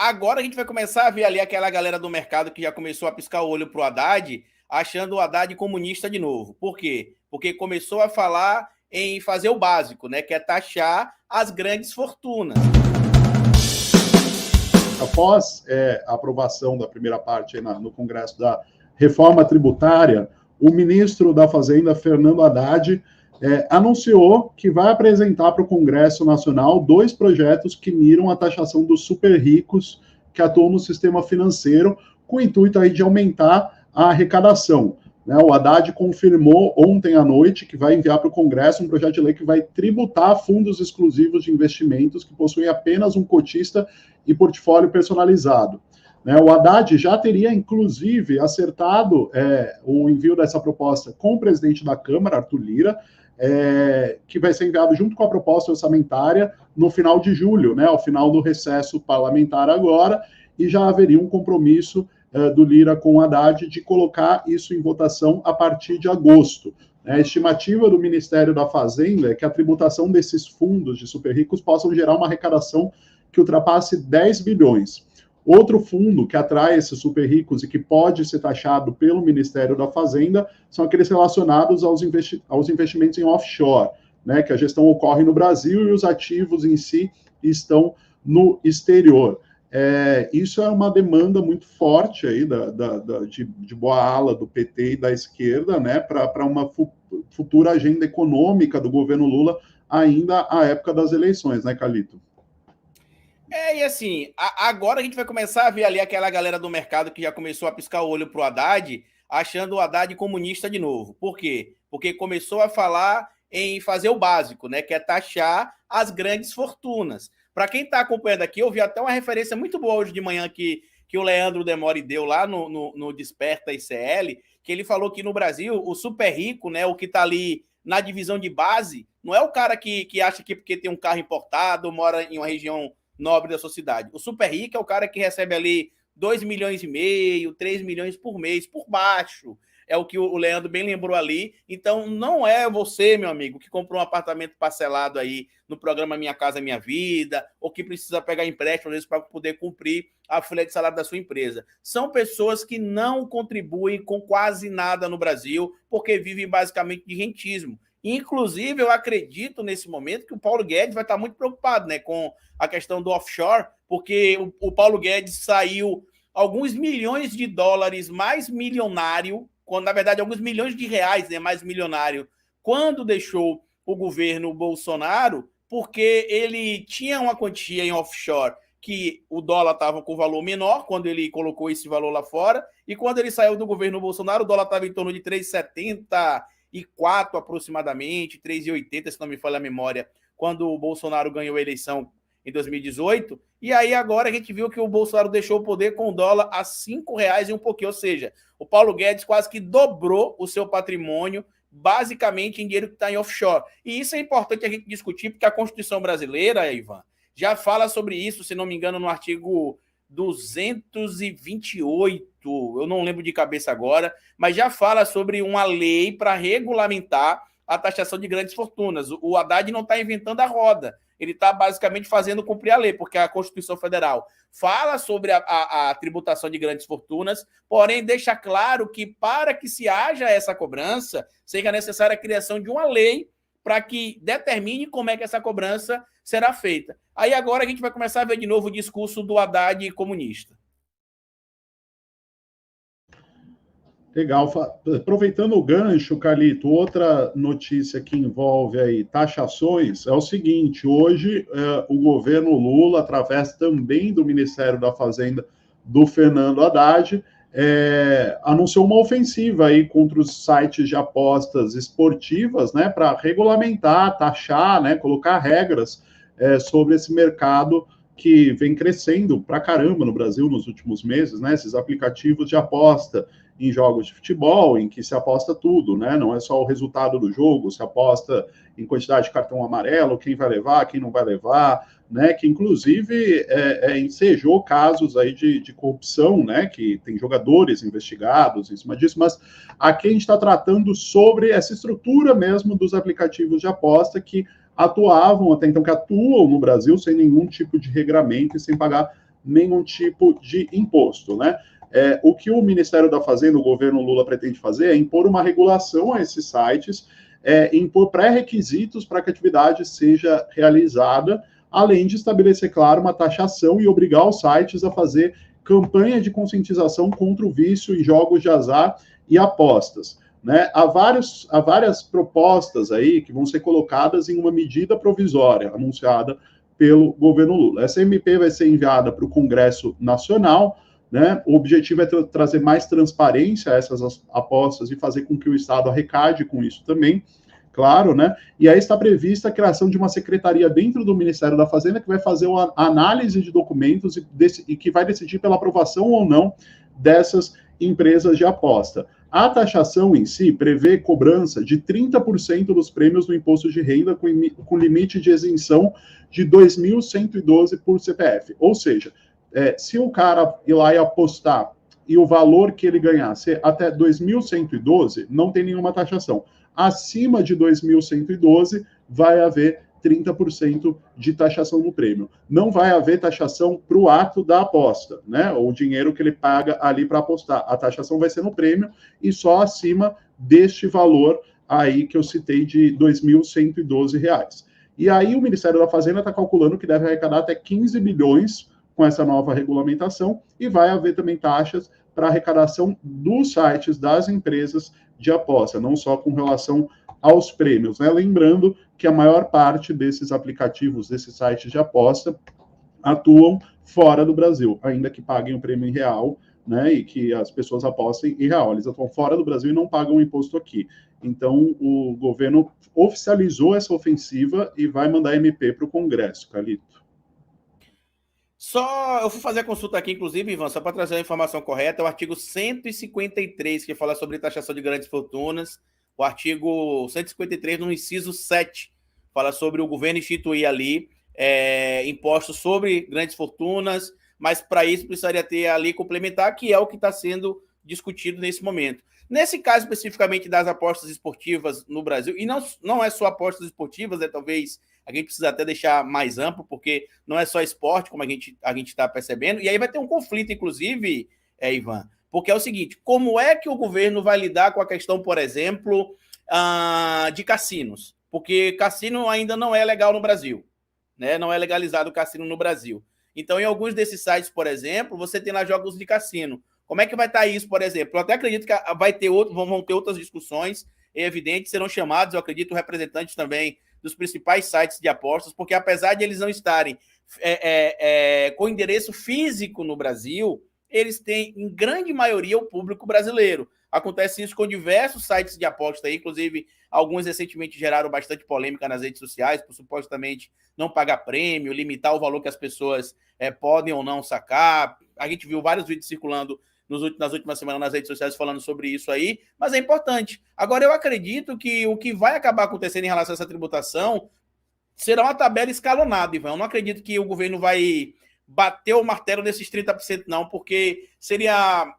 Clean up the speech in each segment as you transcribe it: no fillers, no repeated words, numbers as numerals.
Agora a gente vai começar a ver ali aquela galera do mercado que já começou a piscar o olho pro Haddad, achando o Haddad comunista de novo. Por quê? Porque começou a falar em fazer o básico, né? Que é taxar as grandes fortunas. Após a aprovação da primeira parte no Congresso da reforma tributária, o ministro da Fazenda, Fernando Haddad, anunciou que vai apresentar para o Congresso Nacional 2 projetos que miram a taxação dos super ricos que atuam no sistema financeiro, com o intuito aí de aumentar a arrecadação. O Haddad confirmou ontem à noite que vai enviar para o Congresso um projeto de lei que vai tributar fundos exclusivos de investimentos que possuem apenas um cotista e portfólio personalizado. O Haddad já teria, inclusive, acertado o envio dessa proposta com o presidente da Câmara, Arthur Lira, que vai ser enviado junto com a proposta orçamentária no final de julho, ao final do recesso parlamentar agora, e já haveria um compromisso do Lira com o Haddad de colocar isso em votação a partir de agosto. A estimativa do Ministério da Fazenda é que a tributação desses fundos de super ricos possam gerar uma arrecadação que ultrapasse 10 bilhões. Outro fundo que atrai esses super ricos e que pode ser taxado pelo Ministério da Fazenda são aqueles relacionados aos investimentos em offshore, que a gestão ocorre no Brasil e os ativos em si estão no exterior. Isso é uma demanda muito forte aí de boa ala do PT e da esquerda, para uma futura agenda econômica do governo Lula ainda à época das eleições, Carlito? E assim, agora a gente vai começar a ver ali aquela galera do mercado que já começou a piscar o olho pro Haddad, achando o Haddad comunista de novo. Por quê? Porque começou a falar em fazer o básico, que é taxar as grandes fortunas. Para quem está acompanhando aqui, eu vi até uma referência muito boa hoje de manhã que o Leandro Demore deu lá no Desperta ICL, que ele falou que no Brasil, o super rico, o que está ali na divisão de base, não é o cara que acha que porque tem um carro importado, mora em uma região nobre da sociedade. O super rico é o cara que recebe ali 2,5 milhões, 3 milhões por mês, por baixo. É o que o Leandro bem lembrou ali. Então, não é você, meu amigo, que comprou um apartamento parcelado aí no programa Minha Casa Minha Vida, ou que precisa pegar empréstimo, às vezes, para poder cumprir a folha de salário da sua empresa. São pessoas que não contribuem com quase nada no Brasil, porque vivem basicamente de rentismo. Inclusive, eu acredito nesse momento que o Paulo Guedes vai estar muito preocupado com a questão do offshore, porque o Paulo Guedes saiu alguns milhões de dólares mais milionário, quando, na verdade, alguns milhões de reais mais milionário, quando deixou o governo Bolsonaro, porque ele tinha uma quantia em offshore que o dólar estava com valor menor, quando ele colocou esse valor lá fora, e quando ele saiu do governo Bolsonaro, o dólar estava em torno de 3,74 aproximadamente, 3,80, se não me falha a memória, quando o Bolsonaro ganhou a eleição em 2018, e aí agora a gente viu que o Bolsonaro deixou o poder com o dólar a R$5 e um pouquinho, ou seja, o Paulo Guedes quase que dobrou o seu patrimônio, basicamente em dinheiro que está em offshore. E isso é importante a gente discutir, porque a Constituição brasileira, Ivan, já fala sobre isso, se não me engano, no artigo 228, eu não lembro de cabeça agora, mas já fala sobre uma lei para regulamentar a taxação de grandes fortunas. O Haddad não está inventando a roda, ele está basicamente fazendo cumprir a lei, porque a Constituição Federal fala sobre a tributação de grandes fortunas, porém deixa claro que para que se haja essa cobrança, seja necessária a criação de uma lei para que determine como é que essa cobrança será feita. Aí agora a gente vai começar a ver de novo o discurso do Haddad comunista. Legal. Aproveitando o gancho, Carlito, outra notícia que envolve aí taxações é o seguinte: hoje o governo Lula, através também do Ministério da Fazenda do Fernando Haddad, anunciou uma ofensiva aí contra os sites de apostas esportivas, para regulamentar, taxar, colocar regras sobre esse mercado que vem crescendo pra caramba no Brasil nos últimos meses, esses aplicativos de aposta em jogos de futebol, em que se aposta tudo, não é só o resultado do jogo, se aposta em quantidade de cartão amarelo, quem vai levar, quem não vai levar, que inclusive ensejou casos aí de corrupção, que tem jogadores investigados em cima disso, mas aqui a gente está tratando sobre essa estrutura mesmo dos aplicativos de aposta que atuavam até então, que atuam no Brasil sem nenhum tipo de regramento e sem pagar nenhum tipo de imposto, né? O que o Ministério da Fazenda, o governo Lula pretende fazer é impor uma regulação a esses sites, impor pré-requisitos para que a atividade seja realizada, além de estabelecer, claro, uma taxação e obrigar os sites a fazer campanha de conscientização contra o vício em jogos de azar e apostas. Né? Há várias propostas aí que vão ser colocadas em uma medida provisória anunciada pelo governo Lula. Essa MP vai ser enviada para o Congresso Nacional, né? O objetivo é trazer mais transparência a essas apostas e fazer com que o Estado arrecade com isso também, claro, né? E aí está prevista a criação de uma secretaria dentro do Ministério da Fazenda que vai fazer uma análise de documentos e que vai decidir pela aprovação ou não dessas empresas de aposta. A taxação em si prevê cobrança de 30% dos prêmios do imposto de renda com limite de isenção de 2.112 por CPF. Ou seja, se o cara ir lá e apostar e o valor que ele ganhar ser até 2.112, não tem nenhuma taxação. Acima de 2.112, vai haver 30% de taxação no prêmio. Não vai haver taxação para o ato da aposta, né? O dinheiro que ele paga ali para apostar. A taxação vai ser no prêmio e só acima deste valor aí que eu citei de R$ 2.112. E aí o Ministério da Fazenda está calculando que deve arrecadar até 15 bilhões com essa nova regulamentação e vai haver também taxas para arrecadação dos sites das empresas de aposta, não só com relação aos prêmios, né? Lembrando que a maior parte desses aplicativos, desses sites de aposta, atuam fora do Brasil, ainda que paguem o prêmio em real, né? E que as pessoas apostem em real. Eles atuam fora do Brasil e não pagam imposto aqui. Então, o governo oficializou essa ofensiva e vai mandar MP para o Congresso, Calito. Eu fui fazer a consulta aqui, inclusive, Ivan, só para trazer a informação correta, é o artigo 153, que fala sobre taxação de grandes fortunas. O artigo 153, no inciso 7, fala sobre o governo instituir ali impostos sobre grandes fortunas, mas para isso precisaria ter a lei complementar, que é o que está sendo discutido nesse momento. Nesse caso, especificamente das apostas esportivas no Brasil, e não é só apostas esportivas, talvez a gente precisa até deixar mais amplo, porque não é só esporte, como a gente está percebendo, e aí vai ter um conflito, inclusive, Ivan, porque é o seguinte, como é que o governo vai lidar com a questão, por exemplo, de cassinos? Porque cassino ainda não é legal no Brasil, né? Não é legalizado o cassino no Brasil. Então, em alguns desses sites, por exemplo, você tem lá jogos de cassino. Como é que vai estar isso, por exemplo? Eu até acredito que vão ter outras discussões, é evidente, serão chamados, eu acredito, representantes também dos principais sites de apostas, porque apesar de eles não estarem com endereço físico no Brasil, eles têm, em grande maioria, o público brasileiro. Acontece isso com diversos sites de aposta, inclusive alguns recentemente geraram bastante polêmica nas redes sociais, por supostamente não pagar prêmio, limitar o valor que as pessoas podem ou não sacar. A gente viu vários vídeos circulando nas últimas semanas nas redes sociais falando sobre isso aí, mas é importante. Agora, eu acredito que o que vai acabar acontecendo em relação a essa tributação será uma tabela escalonada, Ivan. Eu não acredito que o governo vai bater o martelo nesses 30%, não, porque seria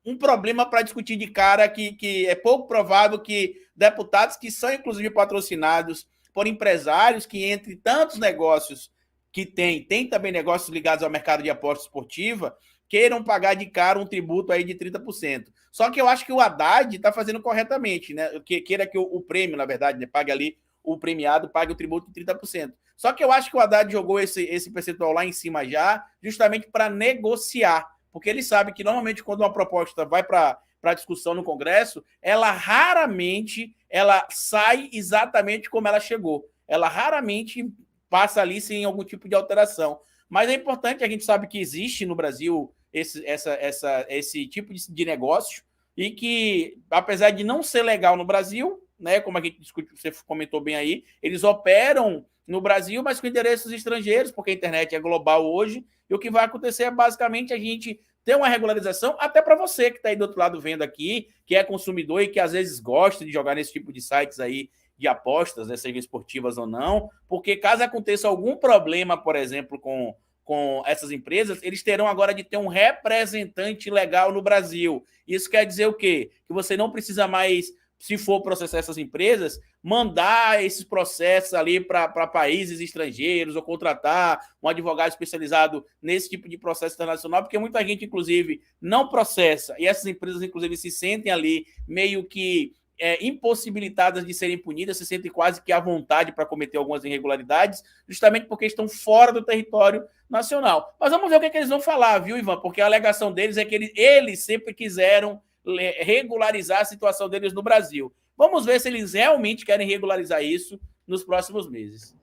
um problema para discutir de cara que é pouco provável que deputados que são, inclusive, patrocinados por empresários que, entre tantos negócios que tem também negócios ligados ao mercado de aposta esportiva, queiram pagar de cara um tributo aí de 30%. Só que eu acho que o Haddad está fazendo corretamente, né? Queira que o prêmio, na verdade, né, pague ali, o premiado pague o tributo de 30%. Só que eu acho que o Haddad jogou esse percentual lá em cima já, justamente para negociar, porque ele sabe que normalmente quando uma proposta vai para discussão no Congresso, ela raramente sai exatamente como ela chegou. Ela raramente passa ali sem algum tipo de alteração. Mas é importante, a gente sabe que existe no Brasil esse tipo de negócio e que, apesar de não ser legal no Brasil, né, como a gente discute, você comentou bem aí, eles operam no Brasil, mas com endereços estrangeiros, porque a internet é global hoje, e o que vai acontecer é basicamente a gente ter uma regularização, até para você que está aí do outro lado vendo aqui, que é consumidor e que às vezes gosta de jogar nesse tipo de sites aí de apostas, né, sejam esportivas ou não, porque caso aconteça algum problema, por exemplo, com essas empresas, eles terão agora de ter um representante legal no Brasil. Isso quer dizer o quê? Que você não precisa mais se for processar essas empresas, mandar esses processos ali para países estrangeiros ou contratar um advogado especializado nesse tipo de processo internacional, porque muita gente, inclusive, não processa e essas empresas, inclusive, se sentem ali meio que impossibilitadas de serem punidas, se sentem quase que à vontade para cometer algumas irregularidades, justamente porque estão fora do território nacional. Mas vamos ver o que eles vão falar, viu, Ivan? Porque a alegação deles é que eles sempre quiseram regularizar a situação deles no Brasil. Vamos ver se eles realmente querem regularizar isso nos próximos meses.